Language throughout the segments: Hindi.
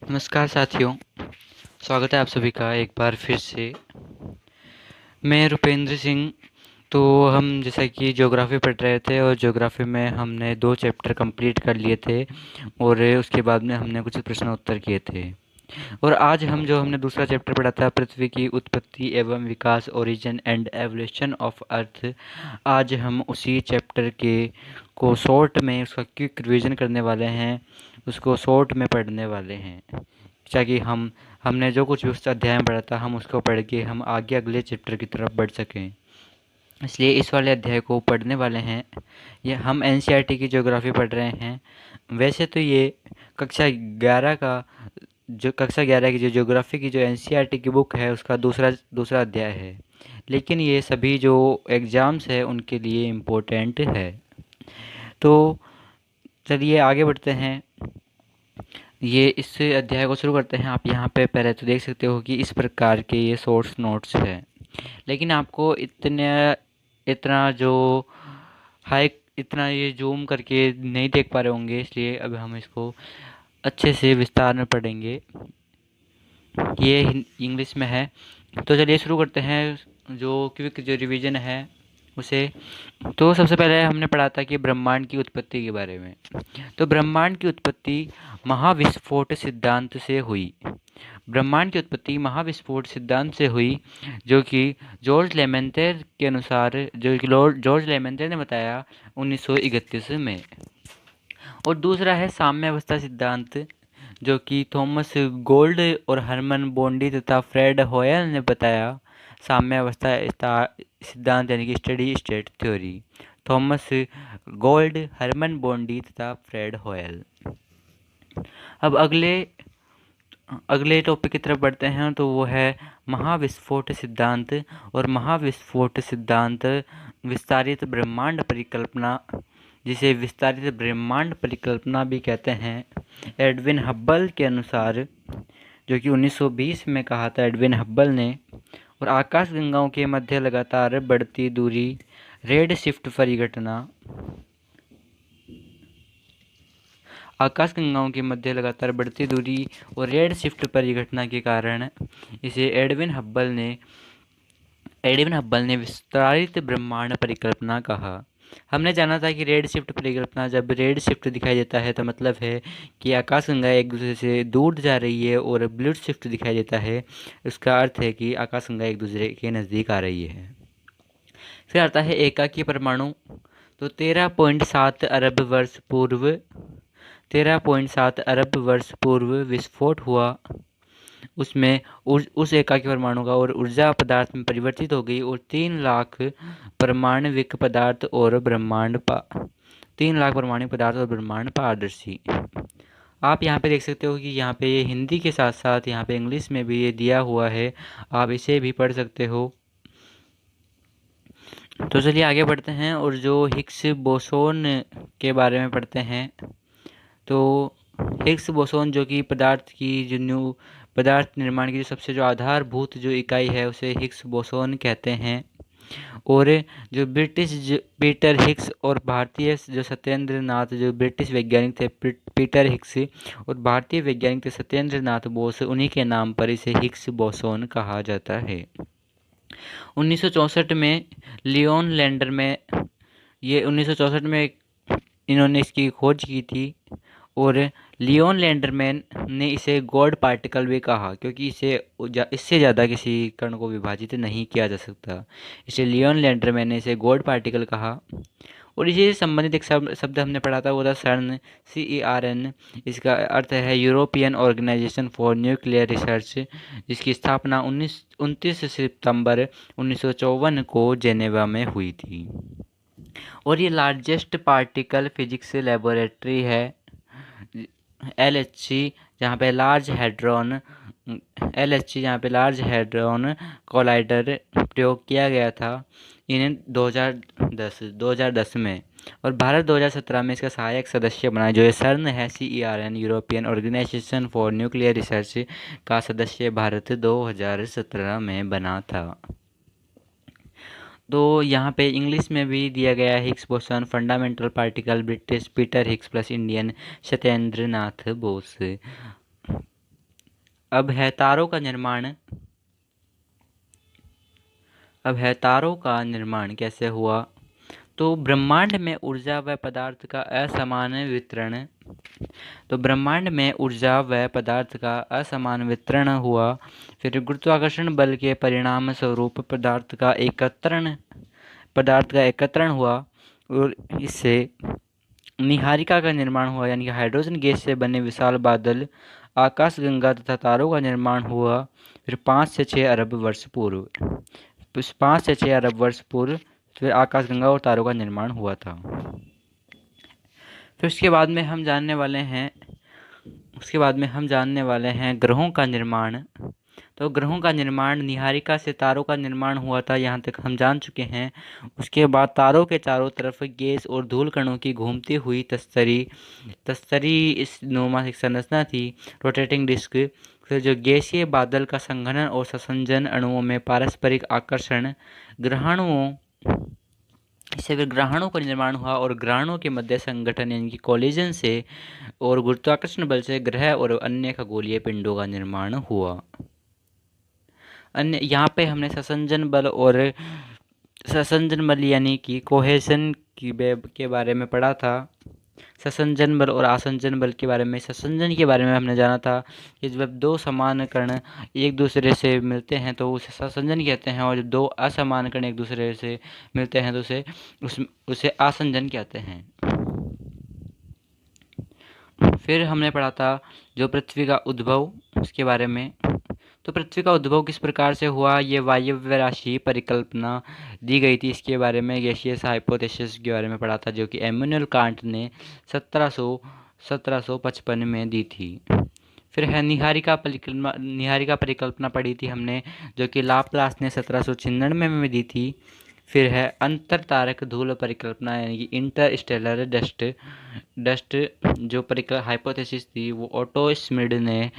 नमस्कार साथियों, स्वागत है आप सभी का एक बार फिर से। मैं रुपेंद्र सिंह। तो हम जैसा कि ज्योग्राफी पढ़ रहे थे और ज्योग्राफी में हमने 2 चैप्टर कंप्लीट कर लिए थे और उसके बाद में हमने कुछ प्रश्न उत्तर किए थे। और आज हमने दूसरा चैप्टर पढ़ा था, पृथ्वी की उत्पत्ति एवं विकास, origin and evolution of earth. आज हम उसी चैप्टर के को शॉर्ट में उसका क्विक रिवीजन करने वाले हैं, उसको शॉर्ट में पढ़ने वाले हैं, ताकि हमने जो कुछ भी उस अध्याय में पढ़ा था हम उसको पढ़ के हम आगे अगले चैप्टर की तरफ बढ़ सकें। इसलिए इस वाले अध्याय को पढ़ने वाले हैं। ये हम एनसीईआरटी की ज्योग्राफी पढ़ रहे हैं। वैसे तो ये कक्षा 11 का कक्षा 11 की जो ज्योग्राफी की जो एनसीईआरटी की बुक है उसका दूसरा दूसरा अध्याय है, लेकिन ये सभी जो एग्ज़ाम्स है उनके लिए इम्पोर्टेंट है। तो चलिए आगे बढ़ते हैं। ये इस अध्याय को शुरू करते हैं। आप यहाँ पे पहले तो देख सकते हो कि इस प्रकार के ये सोर्स नोट्स हैं, लेकिन आपको इतना जो हाई इतना ये जूम करके नहीं देख पा रहे होंगे, इसलिए अब हम इसको अच्छे से विस्तार में पढ़ेंगे। ये इंग्लिश में है। तो चलिए शुरू करते हैं जो क्विक जो रिवीजन है उसे। तो सबसे पहले हमने पढ़ा था कि ब्रह्मांड की उत्पत्ति के बारे में। तो ब्रह्मांड की उत्पत्ति महाविस्फोट सिद्धांत से हुई। ब्रह्मांड की उत्पत्ति महाविस्फोट सिद्धांत से हुई, जो कि जॉर्ज लेमेंटर के अनुसार, जो कि लॉर्ड जॉर्ज लेमेंटर ने बताया 1931 में। और दूसरा है साम्यावस्था सिद्धांत, जो कि थॉमस गोल्ड और हरमन बोंडी तथा फ्रेड होयल ने बताया। साम्यावस्था सिद्धांत यानी कि steady state theory, Thomas Gold, Herman Bondi तथा फ्रेड होयल। अब अगले अगले टॉपिक की तरफ बढ़ते हैं, तो वो है महाविस्फोट सिद्धांत। और महाविस्फोट सिद्धांत विस्तारित ब्रह्मांड परिकल्पना, जिसे विस्तारित ब्रह्मांड परिकल्पना भी कहते हैं, एडविन हब्बल के अनुसार, जो कि 1920 में कहा था एडविन हब्बल ने। और आकाशगंगाओं के मध्य लगातार बढ़ती दूरी, रेड शिफ्ट परिघटना, आकाशगंगाओं के मध्य लगातार बढ़ती दूरी और रेड शिफ्ट परिघटना के कारण इसे एडविन हब्बल ने विस्तारित ब्रह्मांड परिकल्पना कहा। हमने जाना था कि रेड शिफ्ट परिकल्पना, जब रेड शिफ्ट दिखाई देता है तो मतलब है कि आकाशगंगा एक दूसरे से दूर जा रही है, और ब्लू शिफ्ट दिखाई देता है उसका अर्थ है कि आकाशगंगा एक दूसरे के नज़दीक आ रही है। फिर आता है एकाकी परमाणु। तो 13.7 अरब वर्ष पूर्व विस्फोट हुआ। उसमें उस एकाकी परमाणु का और ऊर्जा पदार्थ में परिवर्तित हो गई, और 3 लाख परमाणविक पदार्थ और 3 लाख परमाणु पदार्थ और ब्रह्मांड पारदर्शी। आप यहाँ पे देख सकते हो कि यहाँ पे ये हिंदी के साथ साथ यहाँ पे इंग्लिश में भी ये दिया हुआ है, आप इसे भी पढ़ सकते हो। तो चलिए आगे बढ़ते हैं और जो हिग्स बोसोन के बारे में पढ़ते हैं। तो हिग्स बोसोन, जो कि पदार्थ निर्माण की जो सबसे जो आधारभूत जो इकाई है उसे हिग्स बोसोन कहते हैं। और जो पीटर हिग्स और भारतीय जो सत्येंद्र नाथ, जो ब्रिटिश वैज्ञानिक थे पीटर हिग्स, और भारतीय वैज्ञानिक थे सत्येंद्र नाथ बोस, उन्हीं के नाम पर इसे हिग्स बोसोन कहा जाता है। 1964 में लियोन लैंडर में ये 1964 में इन्होंने इसकी खोज की थी। और लियोन लैंडरमैन ने इसे गॉड पार्टिकल भी कहा, क्योंकि इससे ज़्यादा किसी कण को विभाजित नहीं किया जा सकता, इसलिए लियोन लैंडरमैन ने इसे गॉड पार्टिकल कहा। और इसी से संबंधित एक शब्द हमने पढ़ा था, वो था CERN, CERN। इसका अर्थ है European Organization for Nuclear Research, जिसकी स्थापना 29 सितंबर 1954 को जेनेवा में हुई थी। और ये लार्जेस्ट पार्टिकल फिजिक्स लेबोरेटरी है, LHC, जहाँ पे लार्ज हैड्रॉन कोलाइडर प्रयोग किया गया था इन्हें 2010 में। और भारत 2017 में इसका सहायक सदस्य बना, जो ये CERN है, CERN, European Organization for Nuclear Research का सदस्य भारत 2017 में बना था। तो यहाँ पे इंग्लिश में भी दिया गया है Higgs boson fundamental particle, British Peter Higgs plus Indian Satyendra Nath Bose. अब है तारों का निर्माण। अब है तारों का निर्माण कैसे हुआ? तो ब्रह्मांड में ऊर्जा व पदार्थ का असमान वितरण। तो ब्रह्मांड में ऊर्जा व पदार्थ का असमान वितरण हुआ। फिर गुरुत्वाकर्षण बल के परिणाम स्वरूप पदार्थ का एकत्रण हुआ और इससे निहारिका का निर्माण हुआ, यानी कि हाइड्रोजन गैस से बने विशाल बादल, आकाशगंगा तथा तारों का निर्माण हुआ। फिर 5 से 6 अरब वर्ष पूर्व 5 से 6 अरब वर्ष पूर्व फिर आकाशगंगा और तारों का निर्माण हुआ था। फिर उसके बाद में हम जानने वाले हैं ग्रहों का निर्माण। तो ग्रहों का निर्माण निहारिका से तारों का निर्माण हुआ था, यहाँ तक हम जान चुके हैं। उसके बाद तारों के चारों तरफ गैस और धूल कणों की घूमती हुई तस्तरी इस नुमा एक संरचना थी, रोटेटिंग डिस्क। फिर जो गैसीय बादल का संघनन और संसंजन, अणुओं में पारस्परिक आकर्षण, इससे फिर ग्रहणों का निर्माण हुआ और ग्रहणों के मध्य संगठन यानी कि कोलिजन से और गुरुत्वाकर्षण बल से ग्रह और अन्य खगोलीय पिंडों का निर्माण हुआ। अन्य यहाँ पे हमने ससंजन बल यानी कि कोहेशन के बारे में पढ़ा था। ससंजन बल और आसंजन बल के बारे में, ससंजन के बारे में हमने जाना था कि जब दो समान कण एक दूसरे से मिलते हैं तो उसे ससंजन कहते हैं, और जब दो असमान कण एक दूसरे से मिलते हैं तो उसे आसंजन कहते हैं। फिर हमने पढ़ा था जो पृथ्वी का उद्भव, उसके बारे में। तो पृथ्वी का उद्भव किस प्रकार से हुआ, ये वायव्य राशि परिकल्पना दी गई थी, इसके बारे में गैसियस हाइपोथेसिस के बारे में पढ़ा था, जो कि इमैनुअल कांट ने 1755 में दी थी। फिर है निहारिका परिकल्पना पढ़ी थी हमने, जो कि लाप्लास ने 1796 में दी थी। फिर है अंतर तारक धूल परिकल्पना यानी कि इंटरस्टेलर डस्ट जो हाइपोथेसिस थी, वो ओटो श्मिड ने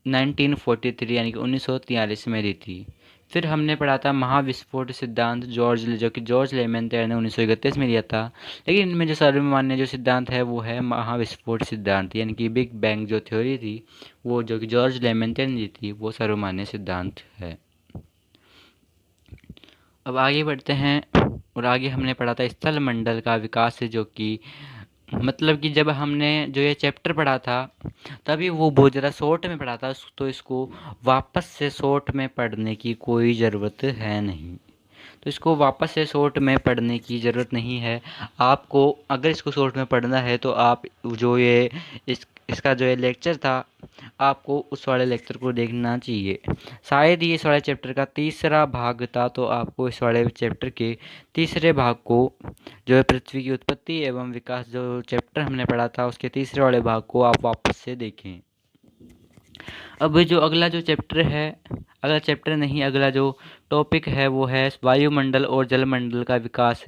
1943 यानी कि 1943 में दी थी। फिर हमने पढ़ा था महाविस्फोट सिद्धांत, जो कि जॉर्ज लेमेंटेयर ने 1931 में दिया था। लेकिन इनमें जो सर्वमान्य जो सिद्धांत है वो है महाविस्फोट सिद्धांत, यानी कि बिग बैंग जो थ्योरी थी वो जो कि जॉर्ज लेमेंटेयर ने दी थी, वो सर्वमान्य सिद्धांत है। अब आगे बढ़ते हैं और आगे हमने पढ़ा था स्थल मंडल का विकास, जो कि मतलब कि जब हमने जो ये चैप्टर पढ़ा था तभी वो बहुत ज़्यादा शॉर्ट में पढ़ा था, तो इसको वापस से शॉर्ट में पढ़ने की कोई ज़रूरत है नहीं। तो इसको वापस से शॉर्ट में पढ़ने की ज़रूरत नहीं है आपको। अगर इसको शॉर्ट में पढ़ना है तो आप जो ये इसका जो ये लेक्चर था, आपको उस वाले लेक्चर को देखना चाहिए। शायद ये इस वाले चैप्टर का तीसरा भाग था, तो आपको इस वाले चैप्टर के तीसरे भाग को, जो है पृथ्वी की उत्पत्ति एवं विकास जो चैप्टर हमने पढ़ा था, उसके तीसरे वाले भाग को आप वापस से देखें। अब जो अगला जो टॉपिक है वो है वायुमंडल और जलमंडल का विकास,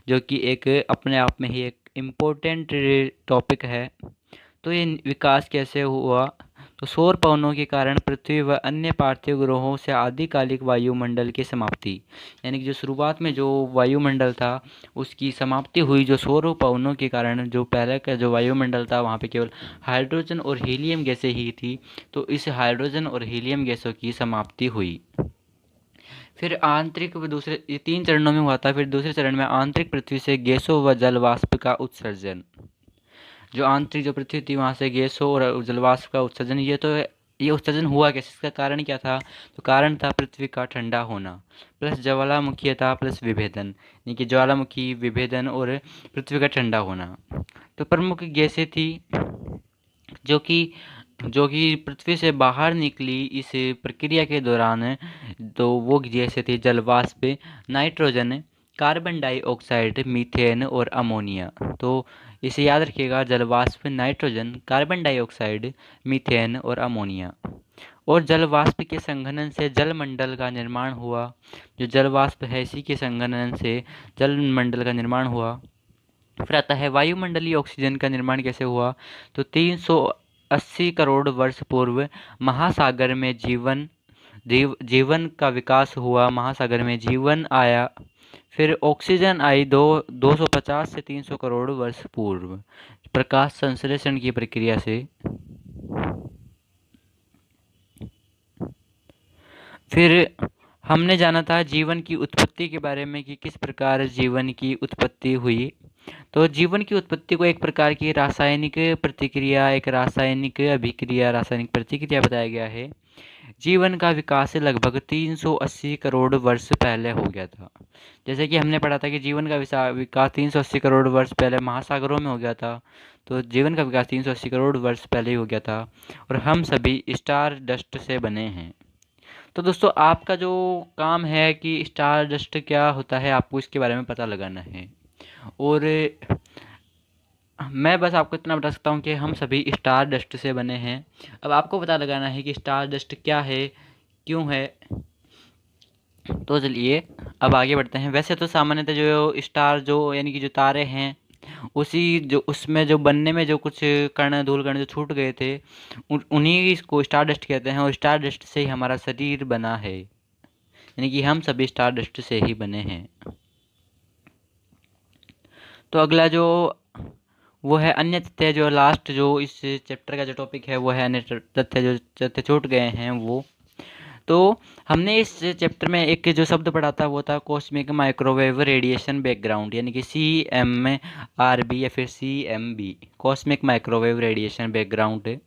जो कि एक अपने आप में ही एक इम्पोर्टेंट टॉपिक है। तो ये विकास कैसे हुआ, तो सौर पवनों के कारण पृथ्वी व अन्य पार्थिव ग्रहों से आदिकालिक वायुमंडल की समाप्ति, यानी कि जो शुरुआत में जो वायुमंडल था उसकी समाप्ति हुई जो सौर पवनों के कारण। जो पहले का जो वायुमंडल था वहाँ पे केवल हाइड्रोजन और हीलियम गैसें ही थी, तो इस हाइड्रोजन और हीलियम गैसों की समाप्ति हुई। फिर आंतरिक व दूसरे, ये 3 चरणों में हुआ था। फिर दूसरे चरण में आंतरिक पृथ्वी से गैसों व जल वाष्प का उत्सर्जन, जो आंतरिक जो पृथ्वी थी वहाँ से गैसों और जलवाष्प का उत्सर्जन। ये उत्सर्जन हुआ कैसे, इसका कारण क्या था, तो कारण था पृथ्वी का ठंडा होना प्लस ज्वालामुखीयता प्लस विभेदन, यानी कि ज्वालामुखी विभेदन और पृथ्वी का ठंडा होना। तो प्रमुख गैसें थी जो कि पृथ्वी से बाहर निकली इस प्रक्रिया के दौरान, तो वो गैसें थी जलवाष्प, नाइट्रोजन, कार्बन डाइऑक्साइड, मीथेन और अमोनिया। तो इसे याद रखिएगा, जलवाष्प, नाइट्रोजन, कार्बन डाइऑक्साइड, मीथेन और अमोनिया। और जलवाष्प के संघनन से जलमंडल का निर्माण हुआ। जो जलवाष्प है इसी के संघनन से जलमंडल का निर्माण हुआ। फिर आता है वायुमंडलीय ऑक्सीजन का निर्माण कैसे हुआ, तो 380 करोड़ वर्ष पूर्व महासागर में जीवन का विकास हुआ, महासागर में जीवन आया। फिर ऑक्सीजन आई 250 से 300 करोड़ वर्ष पूर्व प्रकाश संश्लेषण की प्रक्रिया से। फिर हमने जाना था जीवन की उत्पत्ति के बारे में कि किस प्रकार जीवन की उत्पत्ति हुई। तो जीवन की उत्पत्ति को एक प्रकार की रासायनिक प्रतिक्रिया, एक रासायनिक अभिक्रिया, रासायनिक प्रतिक्रिया बताया गया है। जीवन का विकास लगभग 380 करोड़ वर्ष पहले हो गया था। जैसे कि हमने पढ़ा था कि जीवन का विकास 380 करोड़ वर्ष पहले महासागरों में हो गया था। तो जीवन का विकास 380 करोड़ वर्ष पहले ही हो गया था और हम सभी स्टार डस्ट से बने हैं। तो दोस्तों आपका जो काम है कि स्टार डस्ट क्या होता है, आपको इसके बारे में पता लगाना है। और मैं बस आपको इतना बता सकता हूँ कि हम सभी स्टार डस्ट से बने हैं। अब आपको पता लगाना है कि स्टार डस्ट क्या है, क्यों है। तो चलिए अब आगे बढ़ते हैं। वैसे तो सामान्यतः जो स्टार जो यानी कि जो तारे हैं, उसी जो उसमें जो बनने में जो कुछ कण धूल कण जो छूट गए थे, उन्हीं को स्टार डस्ट कहते हैं। और स्टार डस्ट से ही हमारा शरीर बना है, यानी कि हम सभी स्टार डस्ट से ही बने हैं। तो अगला जो वो है अन्य तथ्य, जो लास्ट जो इस चैप्टर का जो टॉपिक है वो है अन्य तथ्य, जो तथ्य छूट गए हैं वो। तो हमने इस चैप्टर में एक जो शब्द पढ़ा था वो था कॉस्मिक माइक्रोवेव रेडिएशन बैकग्राउंड, यानी कि CMRB या फिर CMB, cosmic microwave radiation background,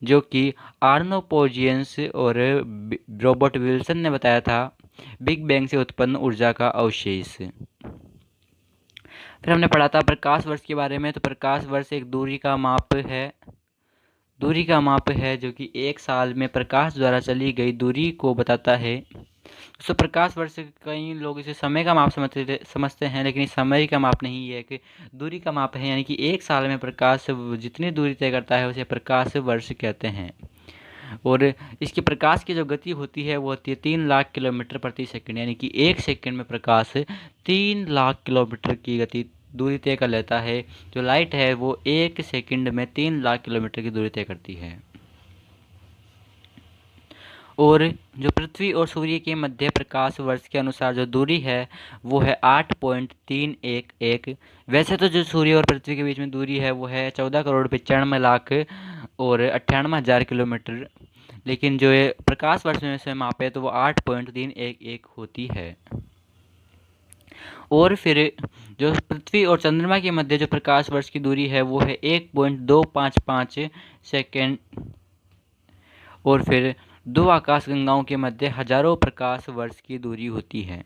जो कि आर्नोपोजियंस और रॉबर्ट विल्सन ने बताया था बिग बैंग से उत्पन्न ऊर्जा का अवशेष। फिर हमने पढ़ा था प्रकाश वर्ष के बारे में। तो प्रकाश वर्ष एक दूरी का माप है जो कि एक साल में प्रकाश द्वारा चली गई दूरी को बताता है। तो प्रकाश वर्ष कई लोग इसे समय का माप समझते हैं, लेकिन ये समय का माप नहीं है, कि दूरी का माप है। यानी कि एक साल में प्रकाश जितनी दूरी तय करता है उसे प्रकाश वर्ष कहते हैं। और इसकी प्रकाश की जो गति होती है वो होती है 3 लाख किलोमीटर प्रति सेकंड, यानी कि एक सेकंड में प्रकाश 3 लाख किलोमीटर की गति दूरी तय कर लेता है। जो लाइट है वो एक सेकंड में 3 लाख किलोमीटर की दूरी तय करती है। और जो पृथ्वी और सूर्य के मध्य प्रकाश वर्ष के अनुसार जो दूरी है वो है 8.311। वैसे तो जो सूर्य और पृथ्वी के बीच में दूरी है वो है 14 करोड़ 95 लाख और 98 हज़ार किलोमीटर, लेकिन जो ये प्रकाश वर्ष में से मापे तो वो 8.311 होती है। और फिर जो पृथ्वी और चंद्रमा के मध्य जो प्रकाश वर्ष की दूरी है वो है 1.255 सेकेंड। और फिर दो आकाशगंगाओं के मध्य हजारों प्रकाश वर्ष की दूरी होती है।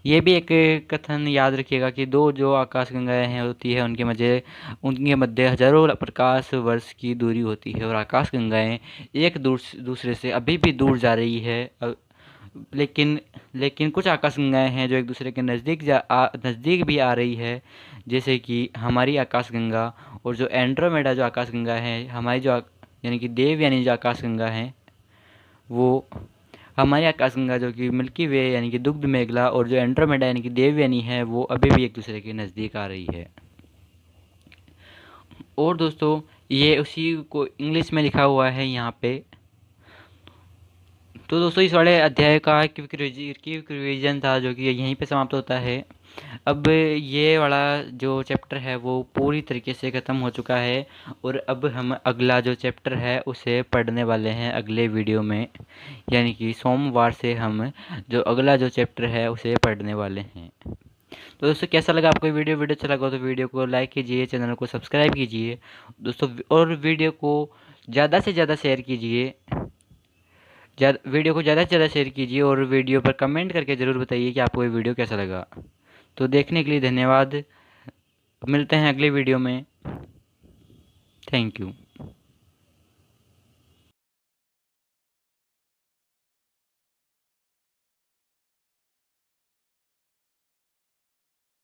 ये भी एक कथन याद रखिएगा कि दो जो आकाशगंगाएं हैं होती है उनके मध्य हजारों प्रकाश वर्ष की दूरी होती है। और आकाशगंगाएं एक दूसरे से अभी भी दूर जा रही है, लेकिन कुछ आकाशगंगाएं हैं जो एक दूसरे के नज़दीक भी आ रही है, जैसे कि हमारी आकाशगंगा। और जो एंड्रोमेडा जो आकाशगंगा है हमारी, जो यानी कि देवयानी जो आकाशगंगा है, वो हमारी आकाशगंगा जो कि मिल्की वे यानी कि दुग्ध मेघला, और जो एंड्रोमेडा यानी कि देवयानी है, वो अभी भी एक दूसरे के नज़दीक आ रही है। और दोस्तों ये उसी को इंग्लिश में लिखा हुआ है यहाँ पे। तो दोस्तों इस वाले अध्याय का क्विक रिवीजन था जो कि यहीं पे समाप्त होता है। अब ये वाला जो चैप्टर है वो पूरी तरीके से ख़त्म हो चुका है, और अब हम अगला जो चैप्टर है उसे पढ़ने वाले हैं अगले वीडियो में, यानी कि सोमवार से हम जो अगला जो चैप्टर है उसे पढ़ने वाले हैं। तो दोस्तों कैसा लगा आपको वीडियो अच्छा लगा तो वीडियो को लाइक कीजिए, चैनल को सब्सक्राइब कीजिए दोस्तों, और वीडियो को ज़्यादा से ज़्यादा शेयर कीजिए। वीडियो को ज़्यादा से ज़्यादा शेयर कीजिए और वीडियो पर कमेंट करके ज़रूर बताइए कि आपको ये वीडियो कैसा लगा। तो देखने के लिए धन्यवाद। मिलते हैं अगले वीडियो में। Thank you.